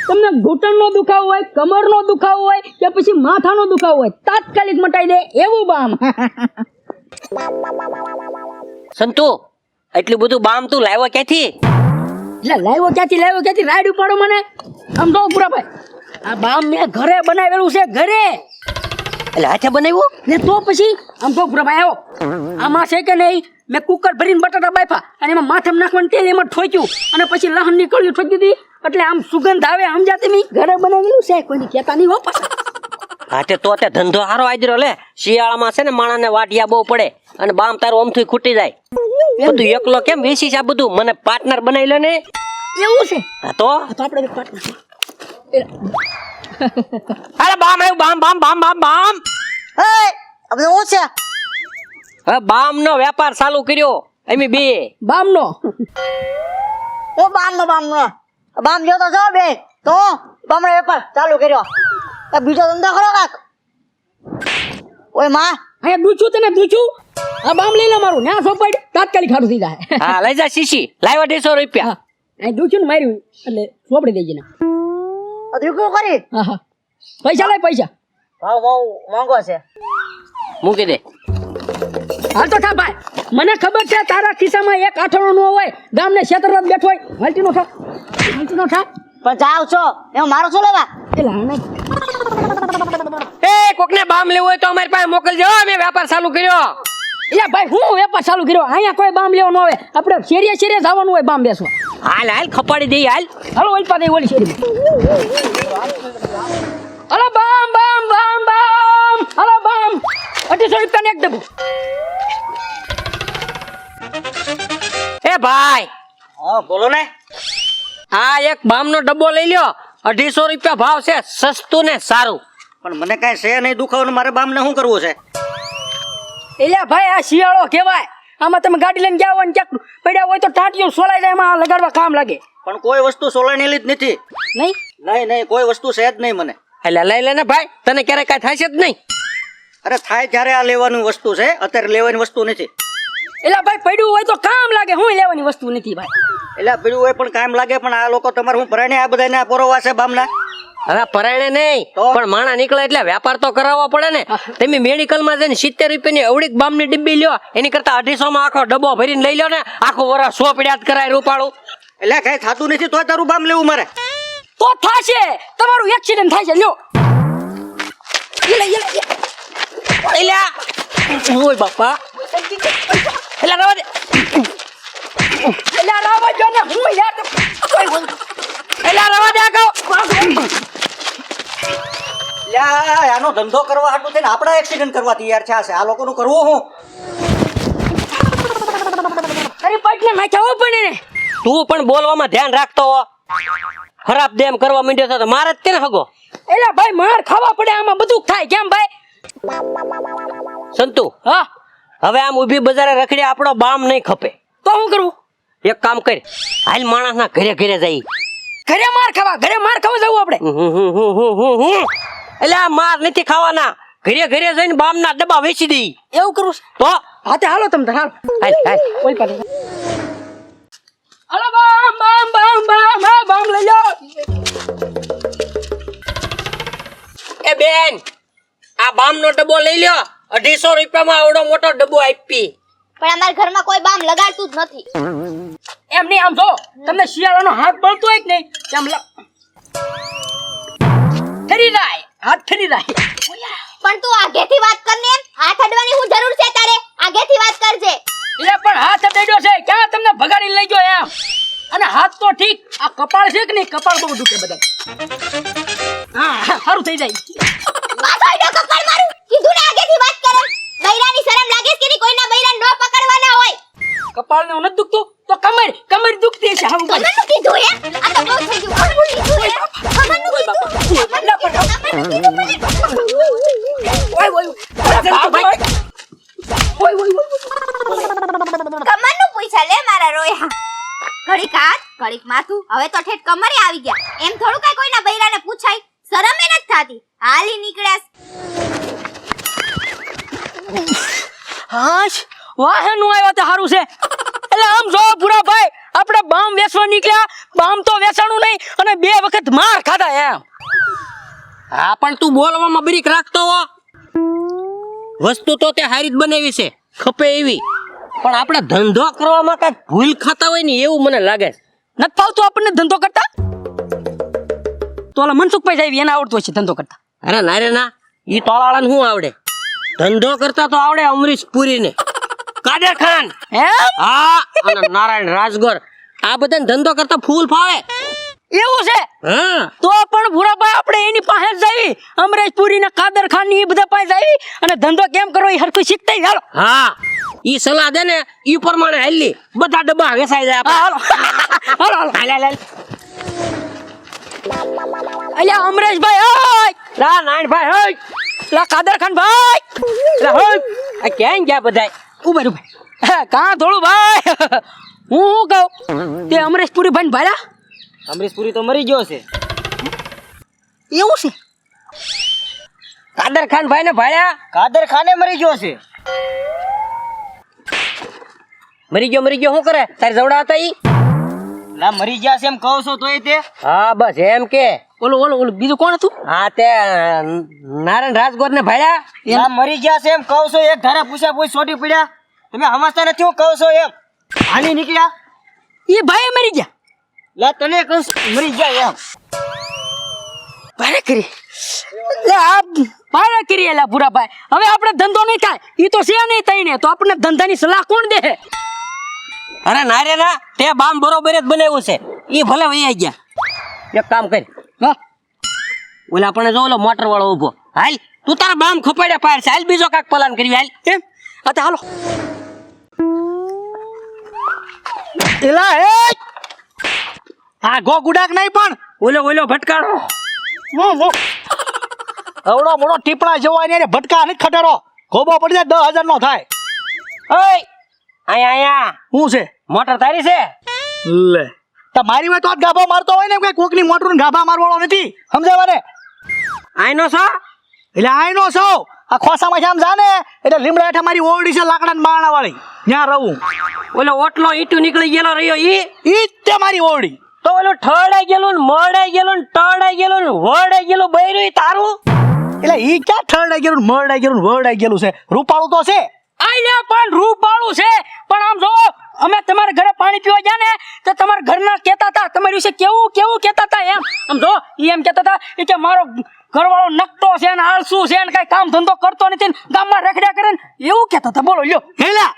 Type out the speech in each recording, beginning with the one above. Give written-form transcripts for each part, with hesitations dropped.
તમને ઘૂંટણનો દુખાવો હોય, કમરનો દુખાવો હોય કે પછી માથાનો દુખાવો હોય, તાત્કાલિક મટાઈ દે એવું બામ. સંતુ એટલું બધું બામ તું લાવ્યો ક્યાંથી? એટલે લાવ્યો ક્યાંથી રાઈડ ઉપાડો મને. આમ તો પૂરા ભાઈ, આ બામ મેં ઘરે બનાવેલું છે, ઘરે. એટલે હાથે બનાવ્યું ને તો પછી આમ તો પૂરા ભાઈ આવો, આમાં છે કે નહીં, મેં કુકર ભરીને બટાટા બાફા અને એમાં માથામાં નાખવાનું તેલ એમાં ઠોક્યું અને પછી લહણ નીકળ્યું ઠોકી દીધી, એટલે આમ સુગંધ આવે. સમજાતી મેં ઘરે બનાવેલું છે, કોઈને કહેતા નહીં હો પાછા. હાથે તો તે ધંધો હારો આદર્યો લે. શિયાળામાં છે ને માણાને વાટિયા બહુ પડે અને બામ તારું અમથું ખૂટી જાય. બધું એકલો કેમ વેચી છે આ બધું? મને પાર્ટનર બનાવી લે ને. એવું છે? હા તો આપણે પાર્ટનર. અરે બામ આવ્યું, બામ બામ બામ બામ બામ. એ હવે હું છે હવે બામ નો વેપાર ચાલુ કર્યો અમે બે. બામનો એ બામ જો તો છો બે તો બામનો વેપાર ચાલુ કર્યો. બીજો ધંધો કરો કાક. ઓય માં અહીંયા દૂછું તને દૂછું, આ બામ લઈ લે મારું, ના સોપાઈ તાત્કાલિક ખારું થઈ જાય. હા લઈ જા શીશી, લાવ્યા 150 રૂપિયા. અહીં દૂછું ને માર્યું એટલે સોપડી દેજે ને. દીકરો કરી હા હા, પૈસા લાય પૈસા. ભાવ બહુ મોંઘો છે. મૂકી દે. હાલ તો થા ભાઈ, મને ખબર છે તારા ખિસ્સામાં એક આઠણો ન હોય, ગામને છેતરવા બેઠો હોય. હાલતી નો થા. પણ જાવ છો એમાં મારો શું લેવા? એલા આને એ કોકને બામ લેવું હોય તો અમારી પાસે મોકલજો, અમે વેપાર ચાલુ કર્યો. એલા ભાઈ હું વેપાર ચાલુ કર્યો, અહીંયા કોઈ બામ લેવાનો આવે, આપણે શેરીએ જવાનું હોય બામ બેસવા. હાલ હાલ ખપાડી દઈ હાલ. હાલો ઓલી પાસે ઓલી શેરીમાં. હાલો બામ બામ બામ બામ, હાલો બામ 250 રૂપિયાનું એક ડબ્બુ. એ ભાઈ હા બોલો ને. આ એક બામનો ડબ્બો લઈ લ્યો, 250 રૂપિયા ભાવ છે, સસ્તું ને સારું. પણ મને કાંઈ છે નહીં દુખાવાનું, મારે બામને શું કરવું છે? એલા ભાઈ આ શિયાળો કહેવાય, આમાં તમે ગાડી લઈને ગયા હોય ને ક્યાંક પડ્યા હોય તો ટાંટિયું સોલાઈ જાય, એમાં લગાડવા કામ લાગે. પણ કોઈ વસ્તુ સોલાણેલી જ નથી. નહીં નહીં કોઈ વસ્તુ છે જ નહીં મને. એટલે લઈ લે ને ભાઈ, તને ક્યારેક કાંઈ થાય છે જ નહીં. અરે થાય ત્યારે આ લેવાની વસ્તુ છે, અત્યારે લેવાની વસ્તુ નથી. એલા ભાઈ પડ્યું હોય તો કામ લાગે, હું લેવાની વસ્તુ નથી ભાઈ. એટલે પીડ્યું હોય પણ કામ લાગે, પણ આ લોકો તમારે હું ભરાણે આ બધાને પોરવા છે બામના. હવે પરાયણે નહીં પણ માણા નીકળે એટલે વેપાર તો કરાવવો પડે ને. તમે મેડિકલ માં જઈને 70 રૂપિયાની અવડીક બામની ડિબ્બી લ્યો, એની કરતા 250 માં આખો ડબ્બો ભરીને લઈ લો ને, આખું વરસ 100 પીડ્યા જ કરાય રૂપાળું. એટલે કઈ થતું નથી તોય તારું બામ લેવું મારે. તો થાશે, તમારું એક્સિડન્ટ થાય છે. લ્યો એલા ઓય બાપા, એલા રવા દે. એલા રાવા જો ને, હું યાર એલા રવા દે આખો. આનો ધંધો કરવા હાટું થઈને આપણા એક્સિડન્ટ કરવા તૈયાર છે. આ લોકોનું કરવું હું? અરે પટને નાખ્યા પડે ને. તું પણ બોલવામાં ધ્યાન રાખતો હો. ખરાબ દેમ કરવા માંડ્યો છે તો મારે જ તેને હગો. એલા ભાઈ માર ખાવા પડે, આમાં બધું થાય કેમ ભાઈ? સંતુ હા હવે આમ ઊભી બજારે રખડ્યા આપણો બામ નહીં ખપે. તો હું કરું? એક કામ કર, હાલ માણસના ઘરે ઘરે જઈ. ઘરે માર ખાવા જવું આપણે. એટલે આ માર નથી ખાવાના, ઘરે ઘરે જઈને બામના ડબ્બા વેચી દઈ. એવું કરું તો હાથે હાલો તમે હાલો. હાલ હાલ. ઓય પાડે હાલો બામ બામ બામ બામ, હા બામ લઈ જાઓ. એ બેન, આ બામનો ડબ્બો લઈ લ્યો, 250 રૂપિયામાં આવડો મોટો ડબ્બો આપી. પણ અમારા ઘરમાં કોઈ બામ લગાડતું જ નથી. એમ નહીં, આમ જો તમને શિયાળાનો હાથ બળતો હોય કે નહીં, એમ ઠરી જાય, હાથ ઠરી જાય. પણ તું આગેથી વાત કર ને, હાથ અડવાની હું જરૂર છે તારે? આગેથી વાત કરજે. એટલે પણ હાથ અડ્યો છે, ક્યાં તમને ભગાડી લઈ ગયો એમ? અને હાથ તો ઠીક, આ કપાળ છે કે નહીં, કપાળ બહુ દુખે બધા. હા સારું થઈ જાય. માથો આડો કપાળ મારું, કીધું ને આગેથી વાત કરે. બૈરાની શરમ લાગે છે કે નહીં? કોઈના બૈરા નો પકડવાના હોય. કપાળ ને નથી દુખતું તો કમર દુખતી છે. હા કમરનું કીધું હે? આ તો બહુ થઈ ગયું. કમરનું કીધું હે? કમરનું કીધું. કમરનું પૂછા લે મારા રોયા. ઘડીક હાથ ઘડીક માથું, હવે તો ઠેઠ કમરે આવી ગયા. એમ થોડું કઈ કોઈના બૈરાને પૂછાય? શરમ એ નથી થાતી. હાલી નીકળ્યાસ. હાશ વાહે નું આવ્યો તો સારું છે. એટલે આમ જો પૂરા ભાઈ, આપણે બામ વેચવા નીકળ્યા, બામ તો વેચાણું નહીં અને 2 વખત માર ખાધા એમ. હા પણ તું બોલવામાં બ્રેક રાખતો હો. વસ્તુ તો તે હારી જ બનાવી છે, ખપે એવી, પણ આપણે ધંધો કરવામાં કઈક ભૂલ ખાતા હોય ને એવું મને લાગે છે. નથી ફાવતું આપણને ધંધો કરતા? તો ઓલા મનસુખભાઈ સાહેબ એને આવડતું હશે ધંધો કરતા. અરે ના રે ના, ઈ તોલાળાને શું આવડે? ધંધો કરતા તો આવડે અમરીશ પુરીને, કાદર ખાન, એમ હા, અને નારાયણ રાજગોર. આ બધાને ધંધો કરતા ફૂલ ફાવે. એવું છે? હા તો પણ ભૂરાભાઈ આપણે એની પાસે જ જાવી, અમરેશ પુરી ને કાદર ખાન ની બધા પાસે જાવી અને ધંધો કેમ કરવો એ હરખું શીખતા હાલો. હા, ઈ સલાહ દે ને ઈ પ્રમાણે હાલી, બધા ડબ્બા વેચાઈ જાય આપણે. હાલો હાલો હાલો. હાલ હાલ હાલ. અલ્યા અમરેશભાઈ, ઓય લા નારાયણભાઈ, હોય લા કાદર ખાન ભાઈ, લા હોય, આ ક્યાં ગયા બધાય? ઉભા ઉભા કાં થોડું ભાઈ. હું કહું તે અમરેશ પુરી ભાઈ ભાડા અમરીશ પુરી તો મરી ગયો છે. એવું છે? કાદર ખાન ભાઈ ને ભાડ્યા? કાદર ખાને મરી ગયો છે. મરી ગયો શું કરે? તારી જવડા હતા ઈ? ના મરી ગયા છે એમ કહો છો તોય તે? હા બસ એમ કે. ઓલું બીજું કોણ હતું? હા તે નારાયણ રાજગોર ને ભાડ્યા? ના મરી ગયા છે એમ કહો છો, એક ધારે પૂછ્યા પૂછ છોટી પડ્યા. તમે સમજતા નથી હું કહો છો એમ. હાલી નીકળ્યા. એ ભાઈ મરી ગયા. લા તને કહું છું, મરી ગયા એમ. ભારે કરી લે આ ભારે કરી એલા ભૂરા ભાઈ. હવે આપણે ધંધો નહીં થાય ઈ તો છે નહીં તઈને, તો આપણને ધંધાની સલાહ કોણ દે? અરે નારે ના, તે બામ બરોબર જ બનાવ્યું છે. ઈ ભલે વહી ગયા. એક કામ કર, હા ઓલા આપણે જો ઓલો મોટર વાળો ઉભો, હાલ તું તારા બામ ખપાડ્યા પાર છે, હાલ બીજો કાક પલાન કરી હાલ. એમ અતે હાલો. એલા એ હા ગો ગુડાક નહીં પણ ઓલો ભટકાણો અવડો મોટો ટીપણા જેવો એને ભટકા નથી ખટારો. ખોબો પડી જાય 10,000 નો થાય. ઓય આયા શું છે? મોટર તારી છે? લે તમારી હોય તો જ ગાભા મારતો હોય ને, કઈ કોકની મોટરને ગાભા મારવાળો નથી, સમજાવા ને? આઈનો છો? એટલે આઈનો સૌ આ ખોસામાં છે આમ જાને એટલે લીમડા હેઠા મારી ઓરડી છે લાકડાની બારણા વાળી, ત્યાં રહું. ઓલો ઓટલો ઈટુ નીકળી ગયેલો રહ્યો ઈ ઈ જ તે મારી ઓરડી. તો ઓલું ઠડાઈ ગયેલું ને મરડાઈ ગયેલું ને ટડાઈ ગયેલું ને વરડાઈ ગયેલું બૈરું ઈ તારું? એટલે ઈ ક્યાં ઠરડાઈ ગયેલું ને મરડાઈ ગયેલું ને વરડાઈ ગયેલું છે? રૂપાળું તો છે. આઈલે પણ રૂપાળું છે, પણ આમ જો અમે તમારા ઘરે પાણી પીવા ગયા ને તો તમારા ઘરના કહેતા હતા તમારી વિશે કેવું કેવું કહેતા હતા એમ. આમ જો ઈ એમ કહેતા હતા ઈ કે મારો ઘરવાળો નકટો છે ને આળસુ છે ને કઈ કામ ધંધો કરતો નથી ને ગામમાં રખડ્યા કરે ને એવું કહેતા હતા. બોલો લ્યો. હેલા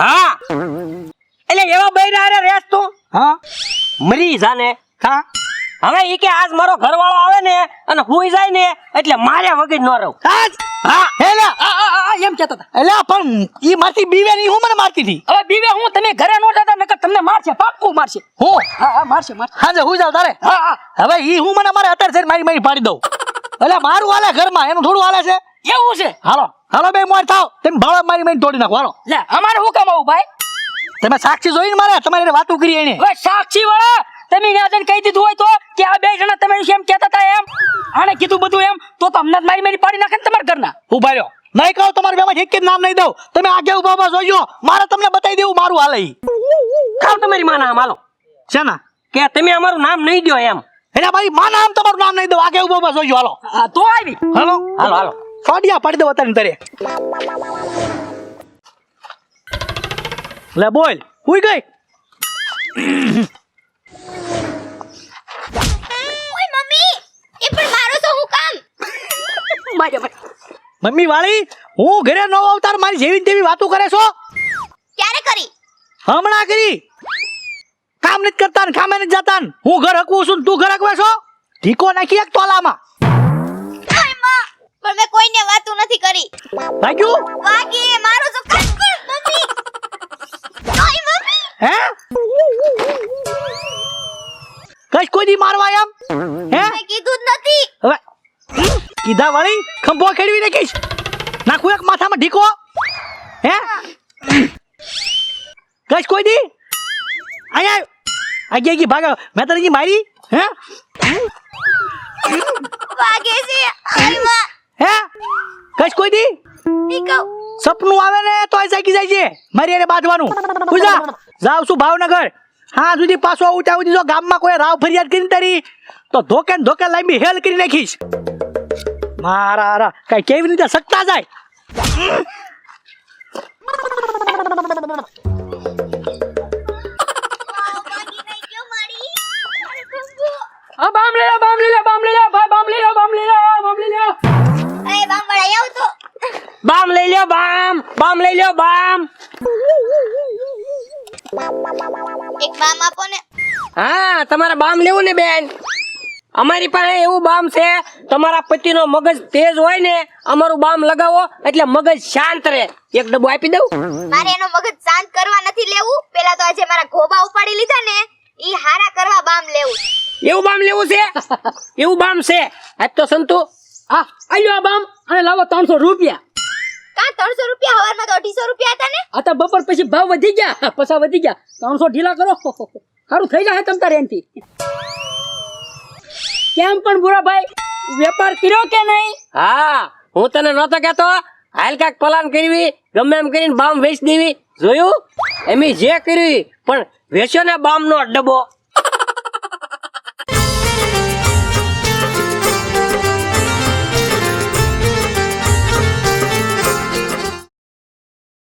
હા એટલે એવા બૈરા હારે રહેસ તું? હા મરી જાને. હા હવે ઈ કે આજ મારો ઘરવાળો આવે ને અને હુઈ જાય ને એટલે મારે વગર ન રહું. આજ હા હેલા એમ કહેતા હતા. એટલે પણ ઈ મારથી બીવે નહીં, હું મને મારતી હતી. હવે બીવે હું તમે ઘરે નો જતા નકર તમને મારશે, પાક્કું મારશે. હું હા હા મારશે મારશે. હાજે હુઈ જાવ તારે. હા હા હવે ઈ હું મને મારે અત્યારે છે મારી પાડી દઉં. એટલે મારું હાલે ઘરમાં, એનું થોડું હાલે છે. એવું છે? હાલો હાલો બે મોર થાવ, તમે ભાળા મારી તોડી નાખો. હાલો લે અમારે હું કામ આવું ભાઈ? તમે સાક્ષી જોઈને મારે તમારી વાતો કરી એને. હવે સાક્ષી વાળા તમે ન્યા કહી દીધું હોય તો કે આ બે જણા તમે એમ કહેતા હતા એમ આને કીધું બધું એમ તો અમને જ મારી પાડી નાખે ને તમારા ઘરના. ઉભા રહ્યો, નહીં કહો તમારે બેમાં એક જ નામ નહીં દઉં. તમે આગે ઉભા ઉભા જોઈજો, મારે તમને બતાવી દેવું મારું હાલે ઈ. કામ તમારી માના આમ હાલો છે ને કે તમે અમારું નામ નહીં દો એમ. એટલે મારી માના આમ તમારું નામ નહીં દઉં, આગે ઉભા ઉભા જોઈજો. હાલો હા તો આવી. હાલો હાલો હાલો ફોડિયા પાડી દો અત્યારે તારે. લે બોલ હુઈ ગઈ. ઓય મમ્મી એ પણ મારો તો હું કામ? મારે ભાઈ મમ્મી વાળી હું ઘરે ન આવતાર મારી જેવી ને તેવી વાતો કરે છો? ક્યારે કરી? હમણાં કરી. કામ નથી કરતા ને કામે નથી જતા ને હું ઘર હકવું છું ને તું ઘર હકવે છો? ઢીકો નાખી એક તોલામાં. ઓય માં પણ મેં કોઈને વાતું નથી કરી. ભાગ્યું વાગી મારો તો કામ કર મમ્મી. ઓય મમ્મી હે કઈ કોઈ દી મારવા એમ હે? મેં કીધું જ નથી. હવે કીધા વાળી ખંભો ખેડવી નાખીશ. નાખું એક માથામાં ઢીકો હે? કઈ કોઈ દી અહીંયા આગે કી ભાગ મેં તને મારી હે? વાગે છે ઓય માં હે કઈ કોઈ દી નીકળ. સપનું આવે ને તો જાગી જાય છે મારી એને બાંધવાનું. પૂજા જાવ છું ભાવનગર. હા સુધી પાછો ઉઠા ઉઠી જો ગામમાં કોઈ રાવ ફરિયાદ કરી તારી તો ધોકે ને ધોકે લાંબી હેલ કરી નાખીશ. મારા કઈ કેવી રીતે સકતા જાય. હા બામ લઈ લો બામ લઈ લો બામ લઈ લો ભાઈ બામ લઈ લો બામ લઈ લો બામ લઈ લો. અરે બામ વાળા આવ તો બામ લઈ લ્યો બામ લઈ લ્યો બામ. એક બામ આપો ને. હા તમારે બામ લેવું ને બેન. અમારી પાસે એવું બામ છે તમારા પતિનો મગજ તેજ હોય ને અમારું બામ લગાવો એટલે મગજ શાંત રહે. એક ડબ્બો આપી દઉં. મારે એનો મગજ શાંત કરવા નથી લેવું, પેલા તો આજે મારા ઘોબા ઉપાડી લીધા ને ઈ હારા કરવા બામ લેવું. એવું બામ લેવું છે એવું બામ છે આજ તો સંતુ. હા આલ્યો આ બામ અને લાવો 300 રૂપિયા. કા 300 રૂપિયા હવારમાં તો 250 રૂપિયા હતા ને. આ તો બપોર પછી ભાવ વધી ગયા પછા વધી ગયા 300 ઢીલા કરો સારું થઈ જાય તમ તારે એનથી. કેમ પણ બુરાભાઈ વેપાર કર્યો કે નહીં? હા હું તને નતો કહેતો હાલ કાક પલાન કરવી ગમે એમ કરીને બામ વેચ દેવી જોયું એમ જે કર્યું પણ વેચ્યો ને બામ નો ડબ્બો.